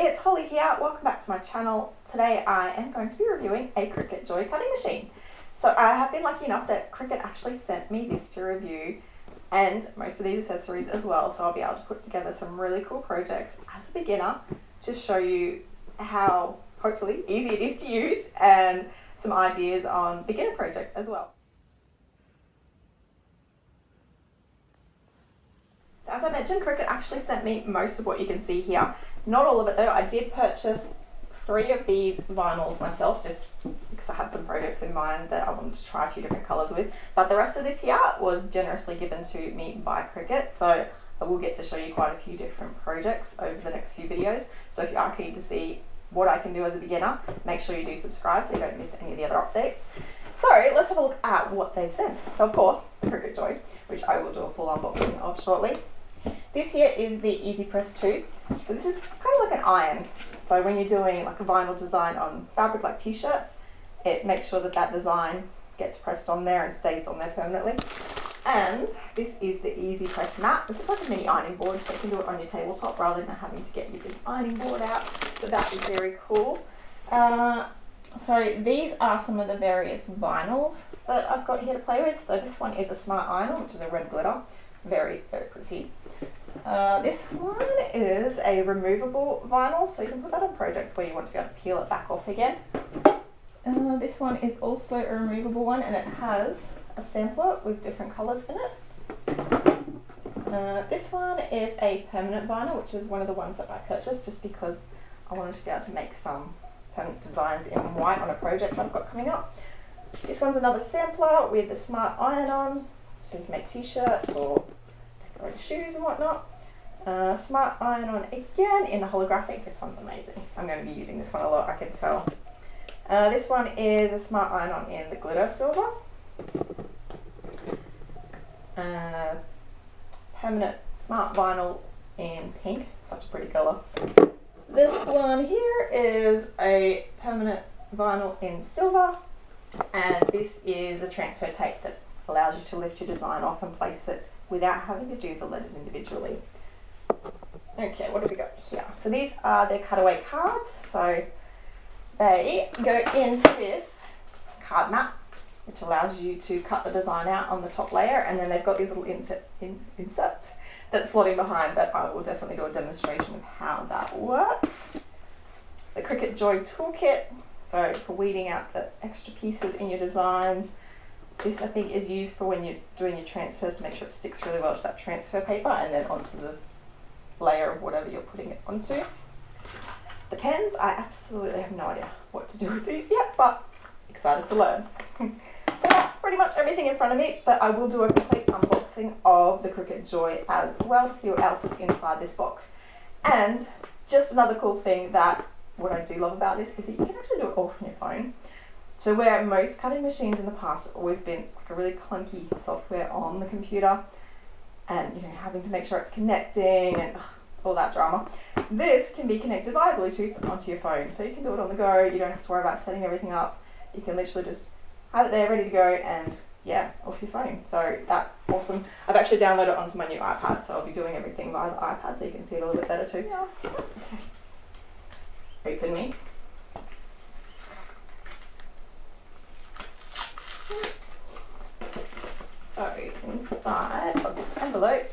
it's Holly here. Welcome back to my channel. Today I am going to be reviewing a Cricut Joy cutting machine. So I have been lucky enough that Cricut actually sent me this to review and most of these accessories as well. So I'll be able to put together some really cool projects as a beginner to show you how hopefully easy it is to use and some ideas on beginner projects as well. So as I mentioned, Cricut actually sent me most of what you can see here. Not all of it though. I did purchase 3 of these vinyls myself just because I had some projects in mind that I wanted to try a few different colours with. But the rest of this here was generously given to me by Cricut. So I will get to show you quite a few different projects over the next few videos. So if you are keen to see what I can do as a beginner, make sure you do subscribe so you don't miss any of the other updates. So let's have a look at what they sent. So of course, Cricut Joy, which I will do a full unboxing of shortly. This here is the Easy Press 2. So this is kind of like an iron. So when you're doing like a vinyl design on fabric like t-shirts, it makes sure that that design gets pressed on there and stays on there permanently. And this is the Easy Press mat, which is like a mini ironing board, so you can do it on your tabletop rather than having to get your big ironing board out. So that is very cool. So these are some of the various vinyls that I've got here to play with. So this one is a Smart Iron, which is a red glitter. Very, very pretty. This one is a removable vinyl, so you can put that on projects where you want to be able to peel it back off again. This one is also a removable one, and it has a sampler with different colours in it. This one is a permanent vinyl, which is one of the ones that I purchased just because I wanted to be able to make some permanent designs in white on a project that I've got coming up. This one's another sampler with the Smart Iron on, so you can make t-shirts or decorate shoes and whatnot. Smart Iron on again in the holographic. This one's amazing. I'm going to be using this one a lot, I can tell. This one is a Smart Iron on in the glitter silver. Permanent Smart Vinyl in pink, such a pretty colour. This one here is a permanent vinyl in silver, and this is the transfer tape that allows you to lift your design off and place it without having to do the letters individually. Okay, what do we got here? So these are their Cutaway cards. So they go into this card mat, which allows you to cut the design out on the top layer, and then they've got these little inserts that slot in behind, but I will definitely do a demonstration of how that works. The Cricut Joy toolkit, so for weeding out the extra pieces in your designs. This I think is used for when you're doing your transfers to make sure it sticks really well to that transfer paper and then onto the layer of whatever you're putting it onto. The pens, I absolutely have no idea what to do with these yet, but excited to learn. So that's pretty much everything in front of me, but I will do a complete unboxing of the Cricut Joy as well to see what else is inside this box. And just another cool thing that what I do love about this is that you can actually do it all from your phone. So where most cutting machines in the past have always been like a really clunky software on the computer and having to make sure it's connecting and all that drama, this can be connected via Bluetooth onto your phone. So you can do it on the go, you don't have to worry about setting everything up. You can literally just have it there ready to go and yeah, off your phone. So that's awesome. I've actually downloaded it onto my new iPad, so I'll be doing everything via the iPad so you can see it a little bit better too. Yeah. Okay. Open me. So inside of this envelope,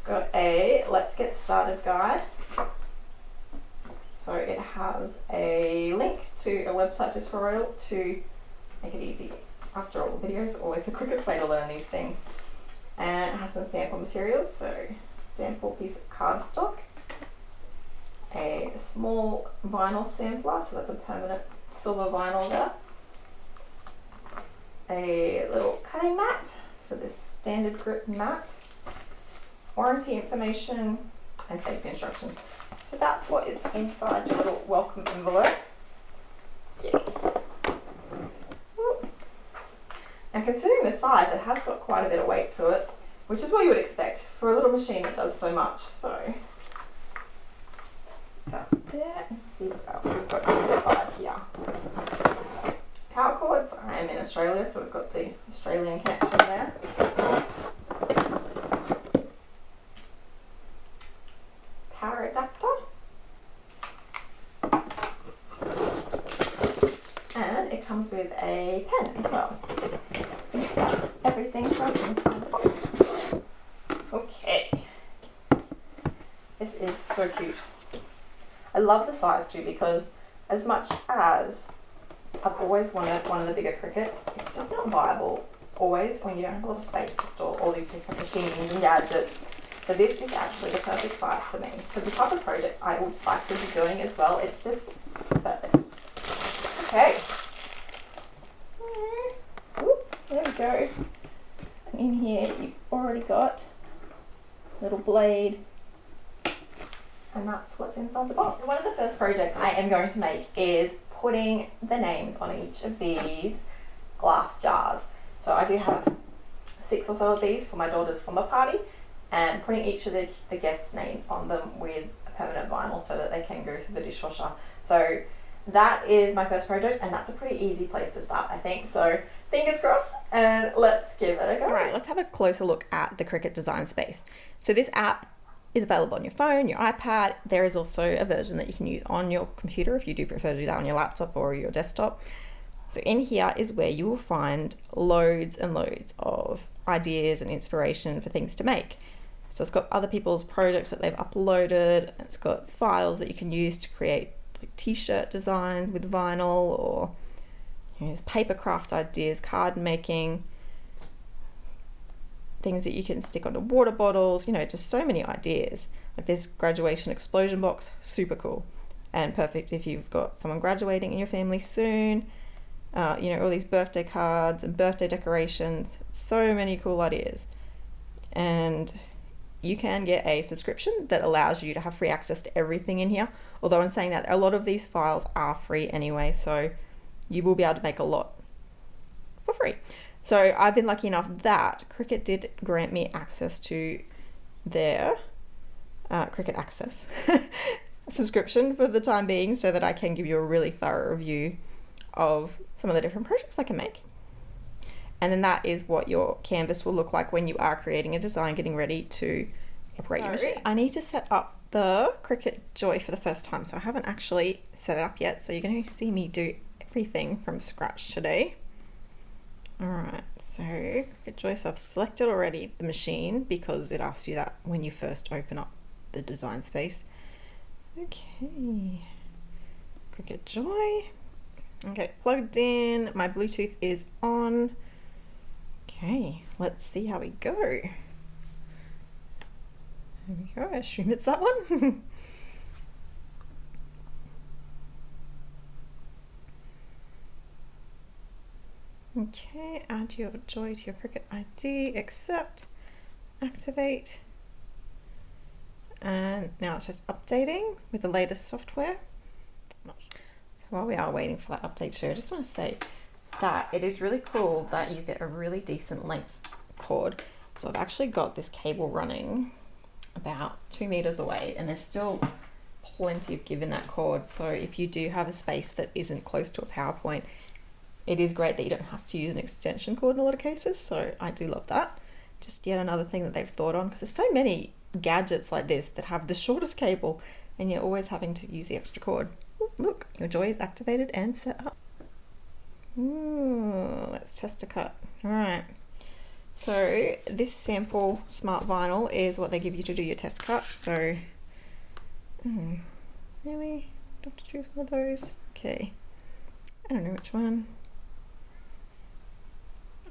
got a Let's Get Started guide. So it has a link to a website tutorial to make it easy. After all, videos are always the quickest way to learn these things. And it has some sample materials, so sample piece of cardstock, a small vinyl sampler, so that's a permanent silver vinyl there, a little cutting mat, so this standard grip mat, warranty information, and safety instructions. So that's what is inside your little welcome envelope. Yeah. Now considering the size, it has got quite a bit of weight to it, which is what you would expect for a little machine that does so much. So that there, and see what else we've got on this side here. Power cords. I am in Australia, so we've got the Australian connection there. Power adapter. it comes with a pen as well. That's everything from inside the box. Okay. This is so cute. I love the size too, because as much as I've always wanted one of the bigger Cricuts, it's just not viable always when you don't have a lot of space to store all these different machines and gadgets. So this is actually the perfect size for me. For the type of projects I would like to be doing as well, it's perfect. Okay. So, there we go. And in here you've already got a little blade, and that's what's inside the box. One of the first projects I am going to make is putting the names on each of these glass jars. So I do have 6 or so of these for my daughter's slumber party, and putting each of the guests' names on them with a permanent vinyl so that they can go through the dishwasher. So that is my first project, and that's a pretty easy place to start, I think. So fingers crossed, and let's give it a go. All right, let's have a closer look at the Cricut Design Space. So this app is available on your phone, your iPad. There is also a version that you can use on your computer if you do prefer to do that on your laptop or your desktop. So in here is where you will find loads and loads of ideas and inspiration for things to make. So it's got other people's projects that they've uploaded. It's got files that you can use to create like t-shirt designs with vinyl, or there's paper craft ideas, card making, things that you can stick onto water bottles, just so many ideas. Like this graduation explosion box, super cool and perfect if you've got someone graduating in your family soon. All these birthday cards and birthday decorations, so many cool ideas. And you can get a subscription that allows you to have free access to everything in here. Although in saying that, a lot of these files are free anyway, so you will be able to make a lot for free. So I've been lucky enough that Cricut did grant me access to their Cricut Access subscription for the time being, so that I can give you a really thorough review of some of the different projects I can make. And then that is what your canvas will look like when you are creating a design, getting ready to operate your machine. I need to set up the Cricut Joy for the first time, so I haven't actually set it up yet. So you're going to see me do everything from scratch today. Alright, so Cricut Joy, so I've selected already the machine because it asks you that when you first open up the design space. Okay, Cricut Joy. Okay, plugged in, my Bluetooth is on. Okay, let's see how we go. There we go, I assume it's that one. Okay, add your Joy to your Cricut ID, accept, activate, and now it's just updating with the latest software. So while we are waiting for that update too, I just want to say that it is really cool that you get a really decent length cord. So I've actually got this cable running about 2 meters away, and there's still plenty of give in that cord. So if you do have a space that isn't close to a power point, it is great that you don't have to use an extension cord in a lot of cases. So I do love that. Just yet another thing that they've thought on, because there's so many gadgets like this that have the shortest cable and you're always having to use the extra cord. Ooh, look, your Joy is activated and set up. Ooh, let's test a cut. All right. So this sample smart vinyl is what they give you to do your test cut. So, really? Do I have to choose one of those? Okay. I don't know which one.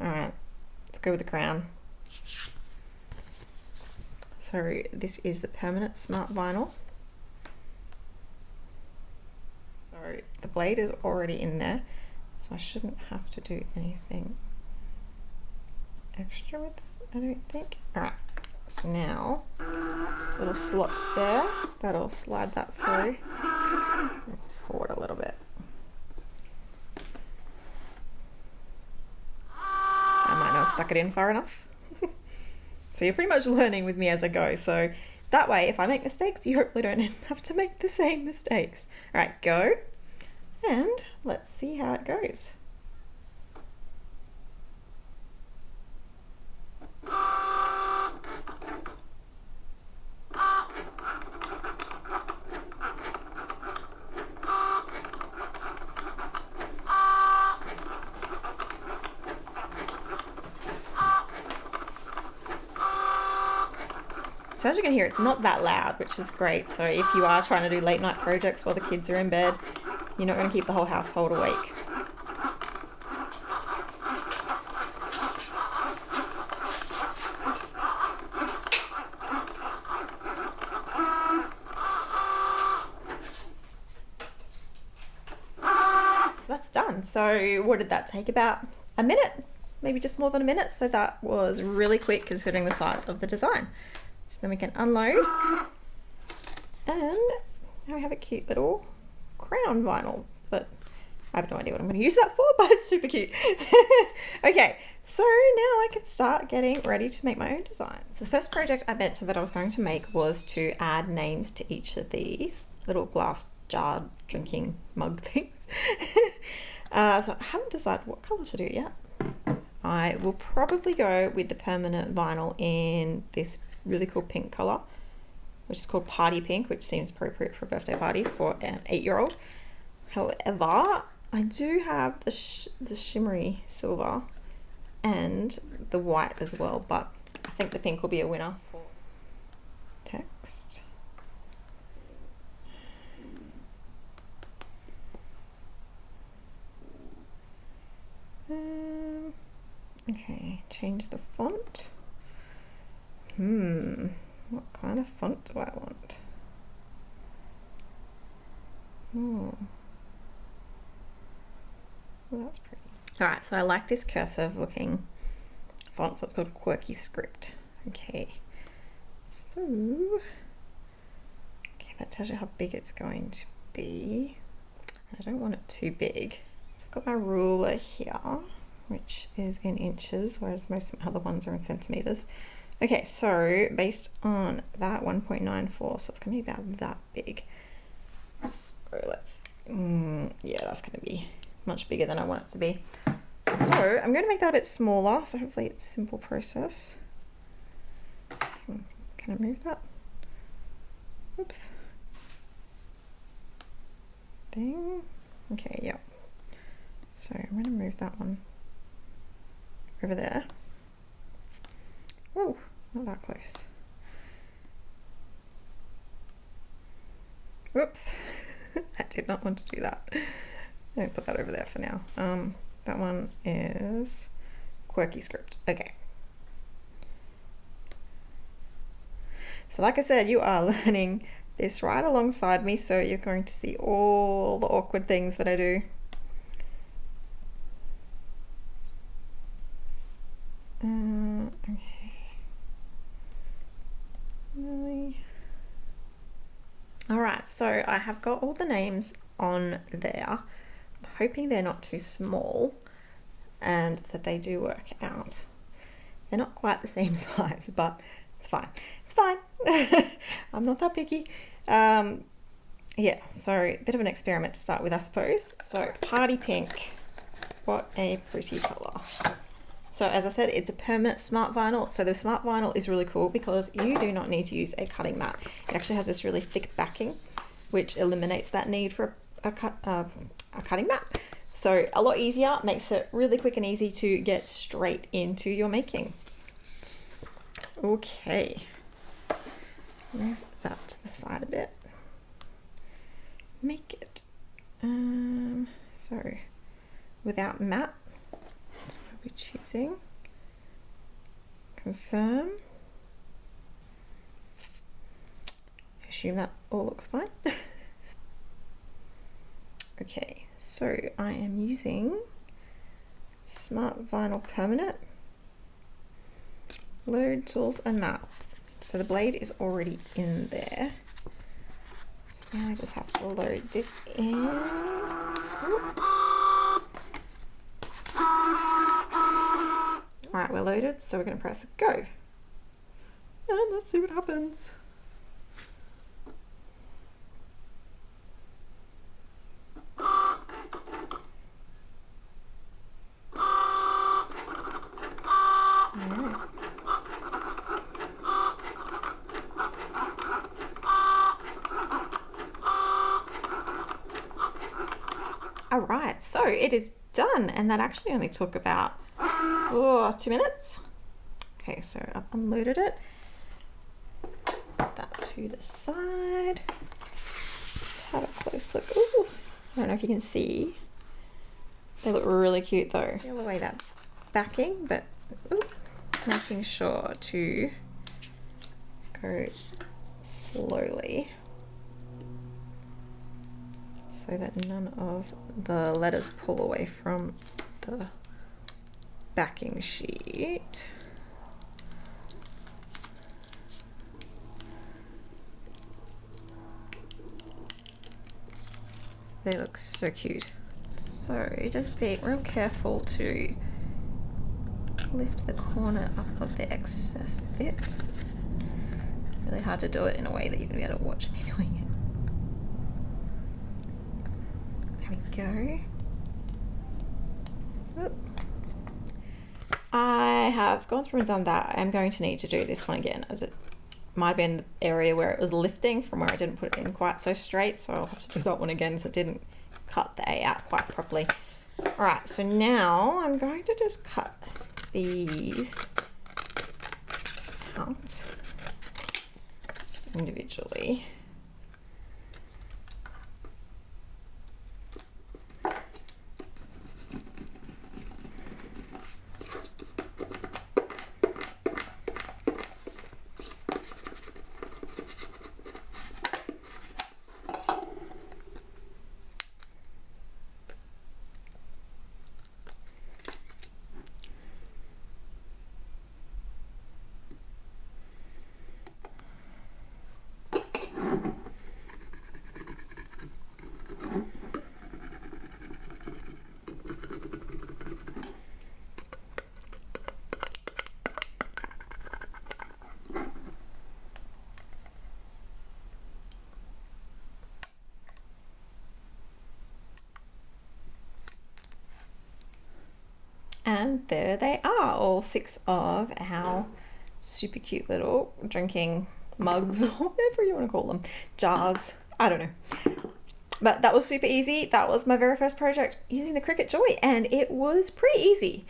Alright, let's go with the crown. So this is the permanent smart vinyl. So the blade is already in there, so I shouldn't have to do anything extra with it, I don't think. Alright, so now there's little slots there, that'll slide that through. Let's forward a little bit. I might not have stuck it in far enough. So you're pretty much learning with me as I go. So that way, if I make mistakes, you hopefully don't have to make the same mistakes. All right, go. And let's see how it goes. So as you can hear, it's not that loud, which is great. So if you are trying to do late night projects while the kids are in bed, you're not going to keep the whole household awake. So that's done. So what did that take? About a minute, maybe just more than a minute. So that was really quick considering the size of the design. So then we can unload, and now we have a cute little crown vinyl, but I have no idea what I'm going to use that for, but it's super cute. Okay, so now I can start getting ready to make my own design. So the first project I mentioned that I was going to make was to add names to each of these little glass jar drinking mug things. So I haven't decided what color to do yet. I will probably go with the permanent vinyl in this really cool pink color, which is called Party Pink, which seems appropriate for a birthday party for an 8-year-old. However, I do have the shimmery silver and the white as well, but I think the pink will be a winner for text. Okay, change the font. What kind of font do I want? Well, that's pretty. All right, so I like this cursive looking font, so it's called Quirky Script. Okay, so that tells you how big it's going to be. I don't want it too big. So I've got my ruler here, which is in inches, whereas most of my other ones are in centimeters. Okay, so based on that 1.94, so it's gonna be about that big. So let's, yeah, that's gonna be much bigger than I want it to be. So I'm gonna make that a bit smaller, so hopefully it's a simple process. Can I move that? Oops. Ding. Okay, yep. So I'm gonna move that one over there. Whoa, not that close. Whoops, I did not want to do that. I'll put that over there for now. That one is Quirky Script. Okay. So like I said, you are learning this right alongside me, so you're going to see all the awkward things that I do. Okay. Really? All right, so I have got all the names on there. I'm hoping they're not too small and that they do work out. They're not quite the same size, but it's fine. It's fine. I'm not that picky. Yeah, so a bit of an experiment to start with, I suppose. So Party Pink, what a pretty color. So as I said, it's a permanent smart vinyl. So the smart vinyl is really cool because you do not need to use a cutting mat. It actually has this really thick backing, which eliminates that need for a cutting mat. So a lot easier, makes it really quick and easy to get straight into your making. Okay, move that to the side a bit. Make it, so without mat. That's what we're choosing. Confirm. I assume that all looks fine. Okay, so I am using Smart Vinyl Permanent, Load Tools and Mat. So the blade is already in there. So now I just have to load this in. Alright, we're loaded, so we're going to press go. And let's see what happens. Alright, so it is done, and that actually only took about 2 minutes. Okay, so I've unloaded it. to the side. Let's have a close look. Ooh, I don't know if you can see. They look really cute though. Peel away that backing, but ooh, making sure to go slowly so that none of the letters pull away from the backing sheet. They look so cute. So just be real careful to lift the corner up of the excess bits. Really hard to do it in a way that you're going to be able to watch me doing it. There we go. Oop. I have gone through and done that. I'm going to need to do this one again, as it might have been the area where it was lifting from where I didn't put it in quite so straight, so I'll have to do that one again because it didn't cut the A out quite properly. Alright, so now I'm going to just cut these out individually. And there they are, all 6 of our super cute little drinking mugs, or whatever you want to call them, jars, I don't know. But that was super easy. That was my very first project using the Cricut Joy, and it was pretty easy.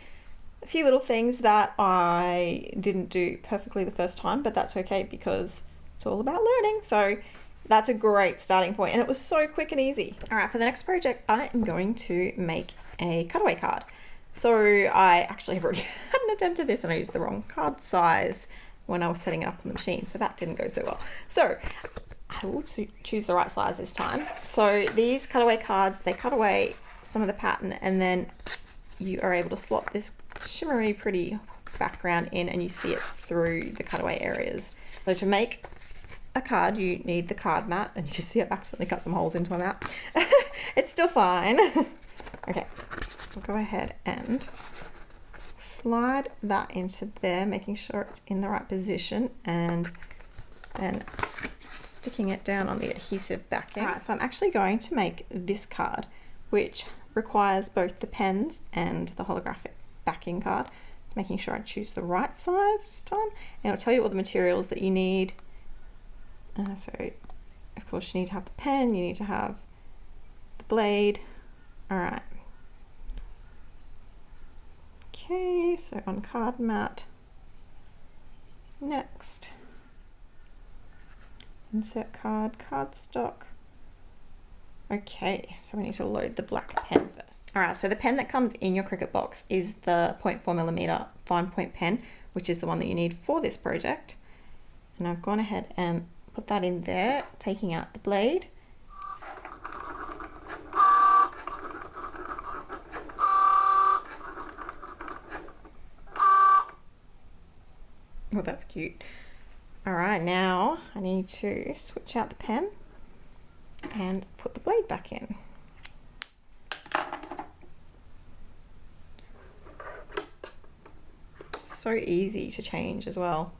A few little things that I didn't do perfectly the first time, but that's okay because it's all about learning. So that's a great starting point, and it was so quick and easy. All right, for the next project, I am going to make a cutaway card. So I actually have already had an attempt at this, and I used the wrong card size when I was setting it up on the machine, so that didn't go so well. So I will choose the right size this time. So these cutaway cards, they cut away some of the pattern, and then you are able to slot this shimmery pretty background in, and you see it through the cutaway areas. So to make a card, you need the card mat, and you can see I've accidentally cut some holes into my mat. It's still fine. Okay, so go ahead and slide that into there, making sure it's in the right position, and then sticking it down on the adhesive backing. Alright, so I'm actually going to make this card, which requires both the pens and the holographic backing card. Just making sure I choose the right size this time, and it'll tell you all the materials that you need. So of course you need to have the pen, you need to have the blade. Alright. Okay, so on card mat. Next. Insert card, cardstock. Okay, so we need to load the black pen first. Alright, so the pen that comes in your Cricut box is the 0.4mm fine point pen, which is the one that you need for this project. And I've gone ahead and put that in there, taking out the blade. Oh, that's cute. All right, now I need to switch out the pen and put the blade back in. So easy to change as well.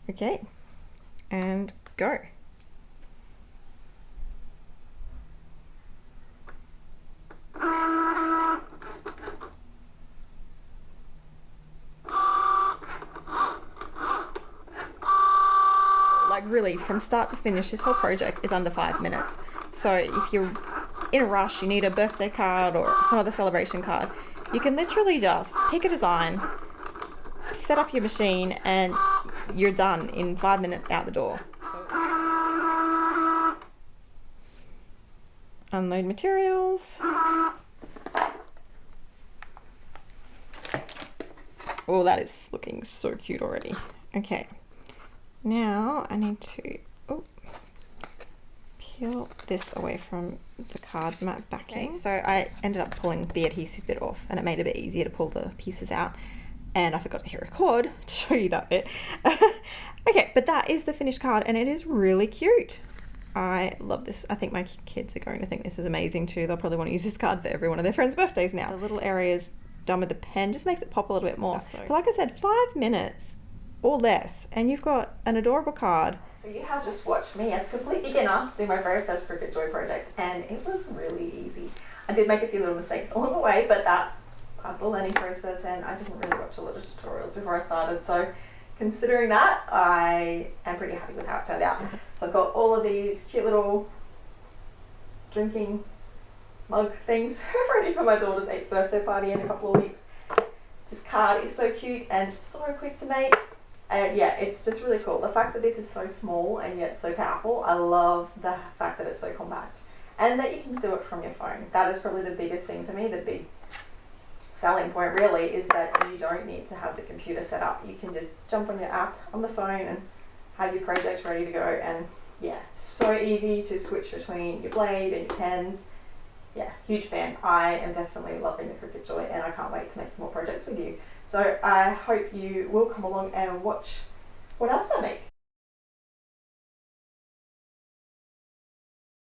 Okay, and go. Like really, from start to finish, this whole project is under 5 minutes. So if you're in a rush, you need a birthday card or some other celebration card, you can literally just pick a design, set up your machine, and you're done in 5 minutes out the door. So unload materials. Oh, that is looking so cute already. Okay, now I need to peel this away from the card mat backing. Okay, so I ended up pulling the adhesive bit off and it made it a bit easier to pull the pieces out, and I forgot to hit record to show you that bit. Okay, but that is the finished card and it is really cute. I love this. I think my kids are going to think this is amazing too. They'll probably want to use this card for every one of their friends' birthdays now. The little areas done with the pen just makes it pop a little bit more. But like I said, 5 minutes or less and you've got an adorable card. So you have just watched me as a complete beginner do my very first Cricut Joy projects, and it was really easy. I did make a few little mistakes along the way, but that's part of the learning process, and I didn't really watch a lot of tutorials before I started, so considering that, I am pretty happy with how it turned out. So I've got all of these cute little drinking mug things ready for my daughter's 8th birthday party in a couple of weeks. This card is so cute and so quick to make. And yeah, it's just really cool. The fact that this is so small and yet so powerful, I love the fact that it's so compact and that you can do it from your phone. That is probably the biggest thing for me. The big selling point really is that you don't need to have the computer set up. You can just jump on your app on the phone and have your project ready to go. And yeah, so easy to switch between your blade and your pens. Yeah, huge fan. I am definitely loving the Cricut Joy and I can't wait to make some more projects with you. So I hope you will come along and watch what else I make.